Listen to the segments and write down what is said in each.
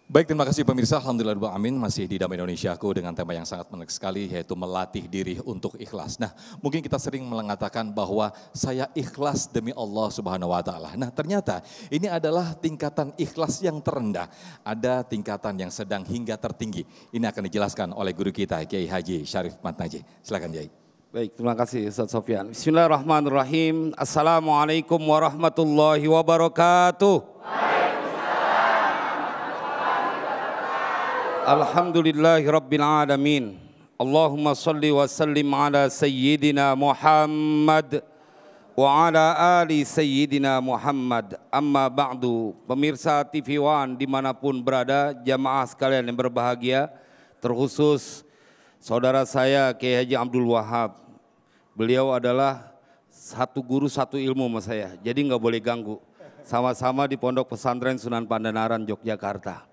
Baik, terima kasih pemirsa. Alhamdulillah amin, masih di Damai Indonesiaku dengan tema yang sangat menarik sekali, yaitu melatih diri untuk ikhlas. Nah, mungkin kita sering mengatakan bahwa saya ikhlas demi Allah Subhanahu wa Ta'ala. Nah, ternyata ini adalah tingkatan ikhlas yang terendah. Ada tingkatan yang sedang hingga tertinggi. Ini akan dijelaskan oleh guru kita, Kiai Haji Syarif Matnaji. Silakan, Kiai. Baik, terima kasih Ustaz Sofyan. Bismillahirrahmanirrahim. Assalamualaikum warahmatullahi wabarakatuh. Alhamdulillahi Rabbil Alamin. Allahumma salli wa sallim ala Sayyidina Muhammad wa ala ali Sayyidina Muhammad. Amma ba'du. Pemirsa TV One dimanapun berada, jamaah sekalian yang berbahagia, terkhusus saudara saya Kiai Haji Abdul Wahab. Beliau adalah satu guru satu ilmu sama saya, jadi nggak boleh ganggu. Sama-sama di Pondok Pesantren Sunan Pandanaran, Yogyakarta.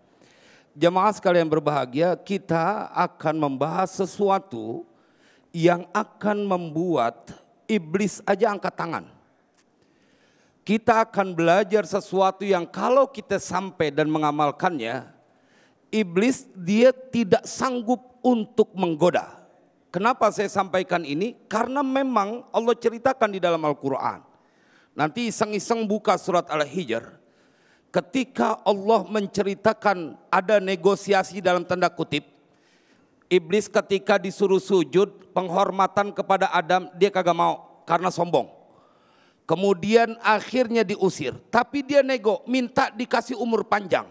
Jamaah sekalian berbahagia, kita akan membahas sesuatu yang akan membuat iblis aja angkat tangan. Kita akan belajar sesuatu yang kalau kita sampai dan mengamalkannya, iblis dia tidak sanggup untuk menggoda. Kenapa saya sampaikan ini? Karena memang Allah ceritakan di dalam Al-Quran. Nanti iseng-iseng buka surat Al-Hijr. Ketika Allah menceritakan ada negosiasi dalam tanda kutip, iblis ketika disuruh sujud penghormatan kepada Adam, dia kagak mau karena sombong. Kemudian akhirnya diusir, tapi dia nego, minta dikasih umur panjang.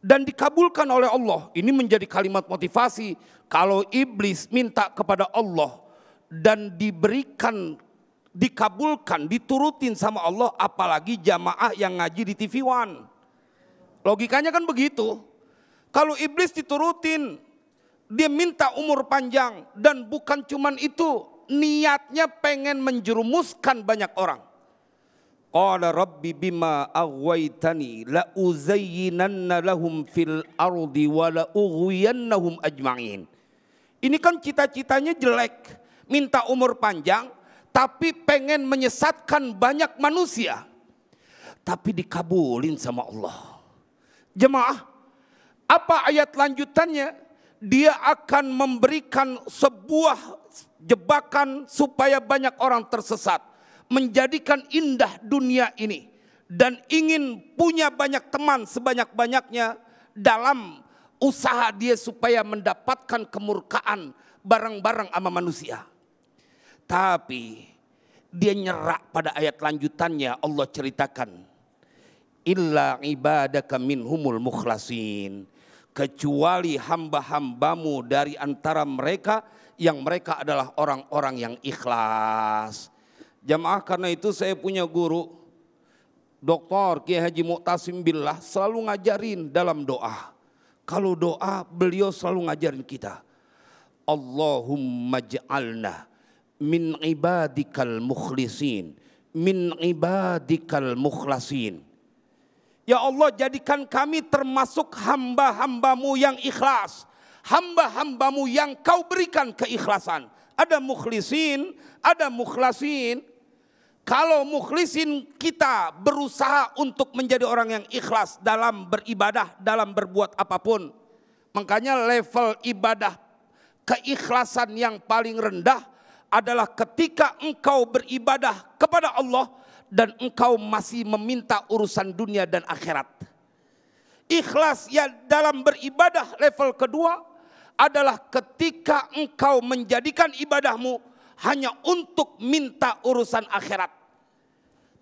Dan dikabulkan oleh Allah. Ini menjadi kalimat motivasi. Kalau iblis minta kepada Allah dan dikabulkan, diturutin sama Allah, apalagi jamaah yang ngaji di TV One. Logikanya kan begitu. Kalau iblis diturutin, dia minta umur panjang, dan bukan cuman itu, niatnya pengen menjerumuskan banyak orang. Qala rabbi bima aghwaytani la uzayyinanna lahum fil ardi wa la ughwiyannahum ajma'in. Ini kan cita-citanya jelek, minta umur panjang, tapi pengen menyesatkan banyak manusia. Tapi dikabulin sama Allah. Jemaah, apa ayat lanjutannya? Dia akan memberikan sebuah jebakan supaya banyak orang tersesat. Menjadikan indah dunia ini. Dan ingin punya banyak teman sebanyak-banyaknya dalam usaha dia supaya mendapatkan kemurkaan bareng-bareng sama manusia. Tapi dia nyerak pada ayat lanjutannya. Allah ceritakan, illa ibadaka minhumul mukhlasin, kecuali hamba-hambamu dari antara mereka yang mereka adalah orang-orang yang ikhlas. Jamaah, karena itu saya punya guru Dr. Kiai Haji Mu'tasim Billah selalu ngajarin dalam doa. Kalau doa beliau selalu ngajarin kita, Allahumma ja'alna min ibadikal mukhlisin, min ibadikal mukhlasin. Ya Allah, jadikan kami termasuk hamba-hambamu yang ikhlas, hamba-hambamu yang kau berikan keikhlasan. Ada mukhlisin, ada mukhlasin. Kalau mukhlisin, kita berusaha untuk menjadi orang yang ikhlas dalam beribadah, dalam berbuat apapun. Makanya level ibadah keikhlasan yang paling rendah adalah ketika engkau beribadah kepada Allah dan engkau masih meminta urusan dunia dan akhirat. Ikhlas ya dalam beribadah level kedua adalah ketika engkau menjadikan ibadahmu hanya untuk minta urusan akhirat.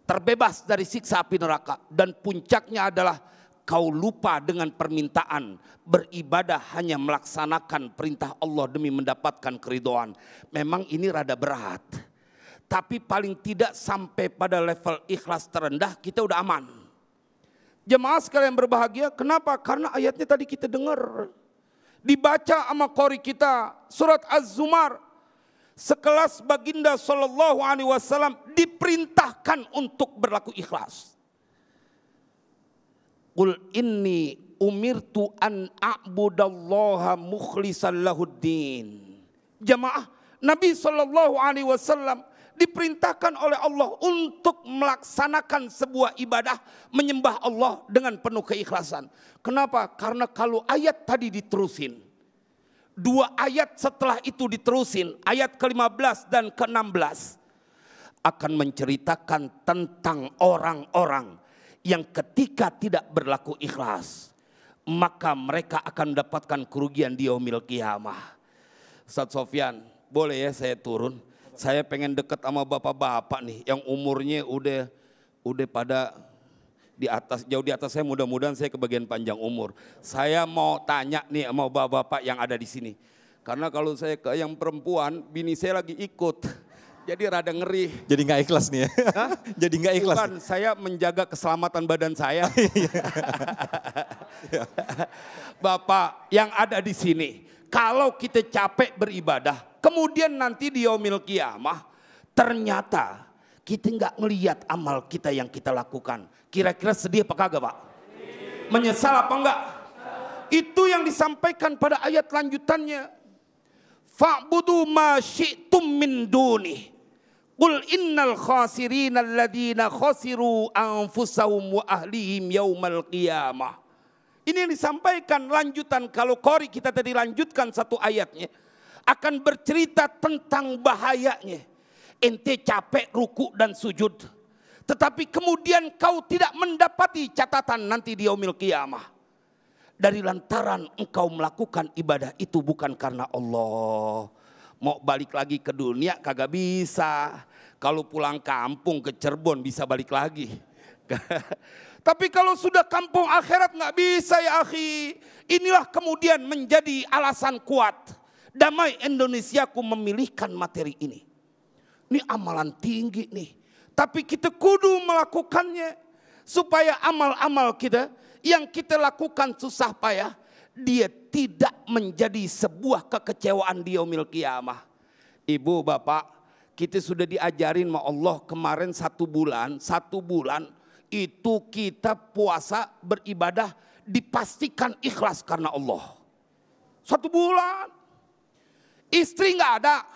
Terbebas dari siksa api neraka. Dan puncaknya adalah kau lupa dengan permintaan. Beribadah hanya melaksanakan perintah Allah demi mendapatkan keridhaan. Memang ini rada berat. Tapi paling tidak sampai pada level ikhlas terendah kita udah aman. Jemaah sekalian berbahagia, kenapa? Karena ayatnya tadi kita dengar. Dibaca sama qori kita surat Az-Zumar. Sekelas baginda sallallahu alaihi wasallam diperintahkan untuk berlaku ikhlas. Qul inni umirtu an a'budallaha mukhlishan lahuddin. Jamaah, Nabi sallallahu alaihi wasallam diperintahkan oleh Allah untuk melaksanakan sebuah ibadah, menyembah Allah dengan penuh keikhlasan. Kenapa? Karena kalau ayat tadi diterusin, 2 ayat setelah itu diterusin, ayat ke-15 dan ke-16 akan menceritakan tentang orang-orang yang ketika tidak berlaku ikhlas, maka mereka akan mendapatkan kerugian di yaumil qiyamah. Ustaz Sofyan, boleh ya saya turun? Saya pengen deket sama bapak-bapak nih yang umurnya udah pada di atas, jauh di atas saya, mudah-mudahan saya kebagian panjang umur. Saya mau tanya nih sama bapak-bapak yang ada di sini. Karena kalau saya ke yang perempuan, bini saya lagi ikut. Jadi rada ngeri. Jadi nggak ikhlas nih ya? Hah? Jadi nggak ikhlas. Bukan, saya menjaga keselamatan badan saya. Bapak yang ada di sini, kalau kita capek beribadah, kemudian nanti di yaumil qiyamah, ternyata kita nggak ngelihat amal kita yang kita lakukan. Kira-kira sedih apa kagak, Pak? Menyesal apa enggak? Itu yang disampaikan pada ayat lanjutannya. Fa'budu ma syi'tum min duni. Qul innal khasirina alladhina khasiru anfusahum wa ahlihim yaumal qiyamah. Ini yang disampaikan lanjutan, kalau qori kita tadi lanjutkan satu ayatnya, akan bercerita tentang bahayanya. Ente capek ruku dan sujud, tetapi kemudian kau tidak mendapati catatan nanti di yaumil qiyamah. Dari lantaran engkau melakukan ibadah itu bukan karena Allah. Mau balik lagi ke dunia kagak bisa. Kalau pulang kampung ke Cirebon bisa balik lagi. Tapi kalau sudah kampung akhirat nggak bisa ya akhi. Inilah kemudian menjadi alasan kuat. Damai Indonesiaku memilihkan materi ini. Ini amalan tinggi nih. Tapi kita kudu melakukannya. Supaya amal-amal kita yang kita lakukan susah payah, dia tidak menjadi sebuah kekecewaan di yaumil qiyamah. Ibu, bapak, kita sudah diajarin sama Allah kemarin 1 bulan itu kita puasa beribadah dipastikan ikhlas karena Allah. 1 bulan. Istri nggak ada,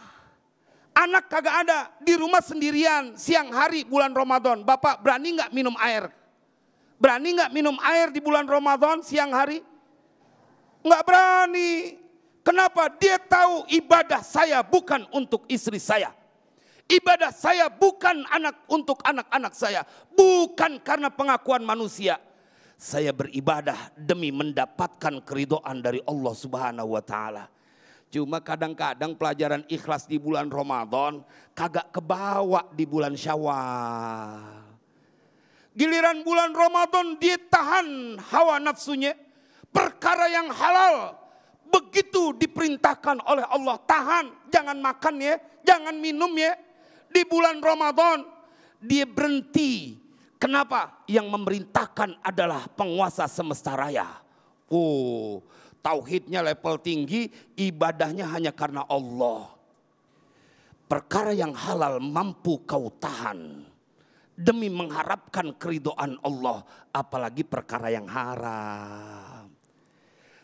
anak kagak ada, di rumah sendirian, siang hari bulan Ramadan. Bapak berani nggak minum air? Berani nggak minum air di bulan Ramadan siang hari? Nggak berani. Kenapa? Dia tahu ibadah saya bukan untuk istri saya. Ibadah saya bukan untuk anak-anak saya. Bukan karena pengakuan manusia. Saya beribadah demi mendapatkan keridhaan dari Allah Subhanahu wa Ta'ala. Cuma kadang-kadang pelajaran ikhlas di bulan Ramadan kagak kebawa di bulan Syawal. Giliran bulan Ramadan dia tahan hawa nafsunya. Perkara yang halal begitu diperintahkan oleh Allah, tahan, jangan makan ya, jangan minum ya. Di bulan Ramadan dia berhenti. Kenapa? Yang memerintahkan adalah penguasa semesta raya. Oh, tauhidnya level tinggi, ibadahnya hanya karena Allah. Perkara yang halal mampu kau tahan demi mengharapkan keridhaan Allah, apalagi perkara yang haram.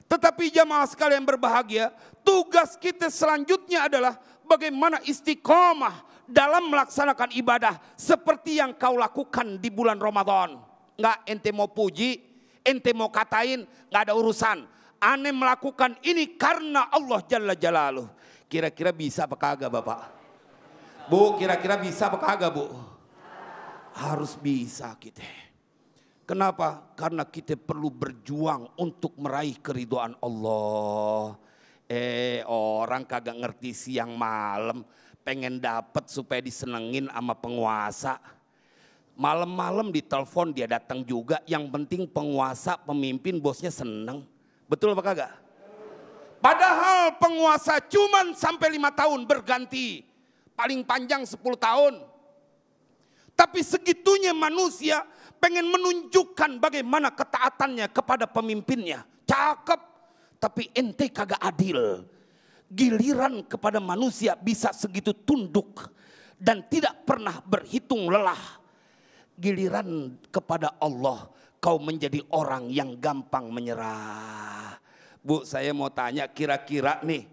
Tetapi jamaah sekalian berbahagia, tugas kita selanjutnya adalah bagaimana istiqomah dalam melaksanakan ibadah seperti yang kau lakukan di bulan Ramadan. Enggak ente mau puji, ente mau katain, enggak ada urusan. Ane melakukan ini karena Allah Jalla Jalaluh. Kira-kira bisa apa kagak Bapak? Bu, kira-kira bisa apa kagak Bu? Harus bisa kita. Kenapa? Karena kita perlu berjuang untuk meraih keridhaan Allah. Orang kagak ngerti siang malam pengen dapat supaya disenengin sama penguasa. Malam-malam ditelepon dia datang juga. Yang penting penguasa, pemimpin, bosnya seneng. Betul apa kagak? Padahal penguasa cuman sampai 5 tahun berganti. Paling panjang 10 tahun. Tapi segitunya manusia pengen menunjukkan bagaimana ketaatannya kepada pemimpinnya. Cakep, tapi ente kagak adil. Giliran kepada manusia bisa segitu tunduk dan tidak pernah berhitung lelah. Giliran kepada Allah kau menjadi orang yang gampang menyerah. Bu, saya mau tanya, kira-kira nih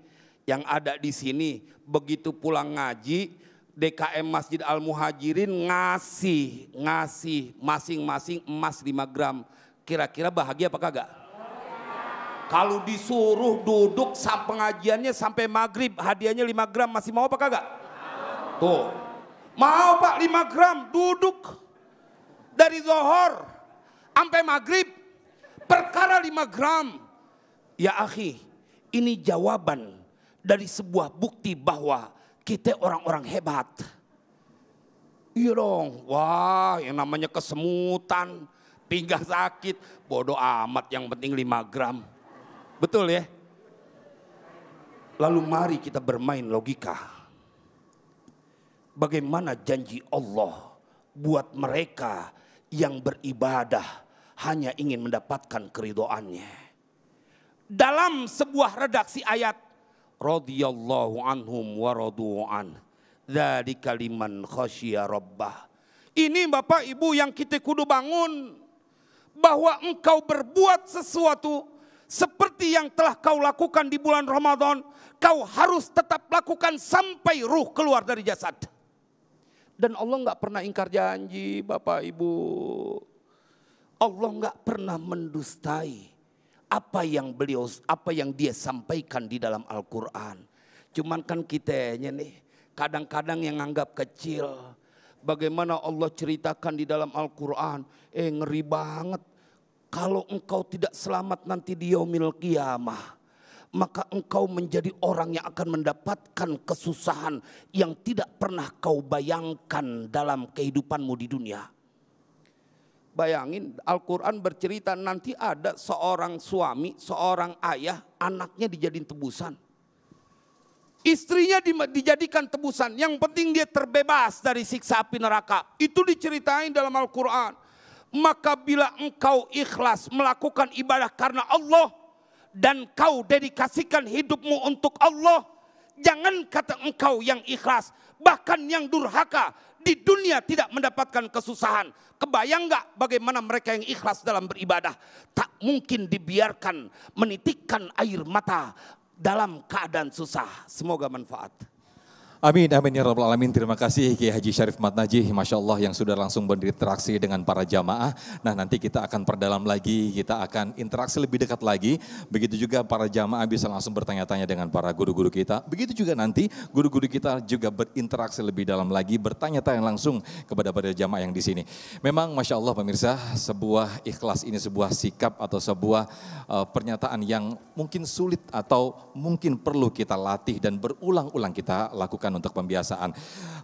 yang ada di sini begitu pulang ngaji DKM Masjid Al Muhajirin ngasih masing-masing emas 5 gram. Kira-kira bahagia apa kagak? Kalau disuruh duduk pengajiannya sampai maghrib, hadiahnya 5 gram, masih mau apa kagak? Tuh, mau Pak 5 gram duduk dari zuhur sampai maghrib, perkara 5 gram. Ya akhi, ini jawaban dari sebuah bukti bahwa kita orang-orang hebat. Iya dong. Wah, yang namanya kesemutan, pinggang sakit, bodoh amat, yang penting 5 gram. Betul ya? Lalu mari kita bermain logika. Bagaimana janji Allah buat mereka yang beribadah hanya ingin mendapatkan keridhoannya. Dalam sebuah redaksi ayat, radhiyallahu anhum wa radu'an dzalika liman khasyiya rabbah. Ini Bapak Ibu yang kita kudu bangun, bahwa engkau berbuat sesuatu seperti yang telah kau lakukan di bulan Ramadan, kau harus tetap lakukan sampai ruh keluar dari jasad. Dan Allah nggak pernah ingkar janji Bapak Ibu. Allah nggak pernah mendustai apa yang dia sampaikan di dalam Al-Quran. Cuman kan kitanya nih kadang-kadang yang anggap kecil. Bagaimana Allah ceritakan di dalam Al-Quran, ngeri banget. Kalau engkau tidak selamat nanti di yaumil qiyamah, maka engkau menjadi orang yang akan mendapatkan kesusahan yang tidak pernah kau bayangkan dalam kehidupanmu di dunia. Bayangin, Al-Quran bercerita nanti ada seorang suami, seorang ayah, anaknya dijadiin tebusan. Istrinya dijadikan tebusan, yang penting dia terbebas dari siksa api neraka. Itu diceritain dalam Al-Quran. Maka bila engkau ikhlas melakukan ibadah karena Allah, dan kau dedikasikan hidupmu untuk Allah, jangan kata engkau yang ikhlas, bahkan yang durhaka di dunia tidak mendapatkan kesusahan. Kebayang nggak bagaimana mereka yang ikhlas dalam beribadah? Tak mungkin dibiarkan menitikkan air mata dalam keadaan susah. Semoga manfaat. Amin, amin ya rabbal alamin. Terima kasih Kiai Haji Syarif Ahmad Najih, Masya Allah, yang sudah langsung berinteraksi dengan para jamaah. Nah, nanti kita akan perdalam lagi, kita akan interaksi lebih dekat lagi. Begitu juga para jamaah bisa langsung bertanya-tanya dengan para guru-guru kita. Begitu juga nanti guru-guru kita juga berinteraksi lebih dalam lagi, bertanya-tanya langsung kepada para jamaah yang di sini. Memang Masya Allah pemirsa, sebuah ikhlas ini sebuah sikap atau sebuah pernyataan yang mungkin sulit atau mungkin perlu kita latih dan berulang-ulang kita lakukan untuk pembiasaan.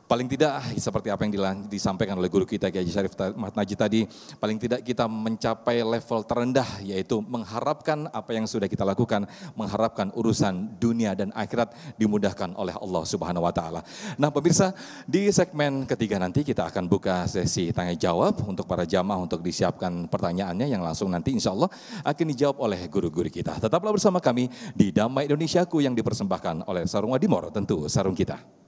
Paling tidak seperti apa yang disampaikan oleh guru kita Kiai Syarif Ahmad Najih tadi, paling tidak kita mencapai level terendah, yaitu mengharapkan apa yang sudah kita lakukan, mengharapkan urusan dunia dan akhirat dimudahkan oleh Allah Subhanahu wa taala. Nah, pemirsa, di segmen ketiga nanti kita akan buka sesi tanya jawab untuk para jamaah untuk disiapkan pertanyaannya yang langsung nanti insya Allah akan dijawab oleh guru-guru kita. Tetaplah bersama kami di Damai Indonesiaku yang dipersembahkan oleh Sarung Wadimor, tentu sarung kita.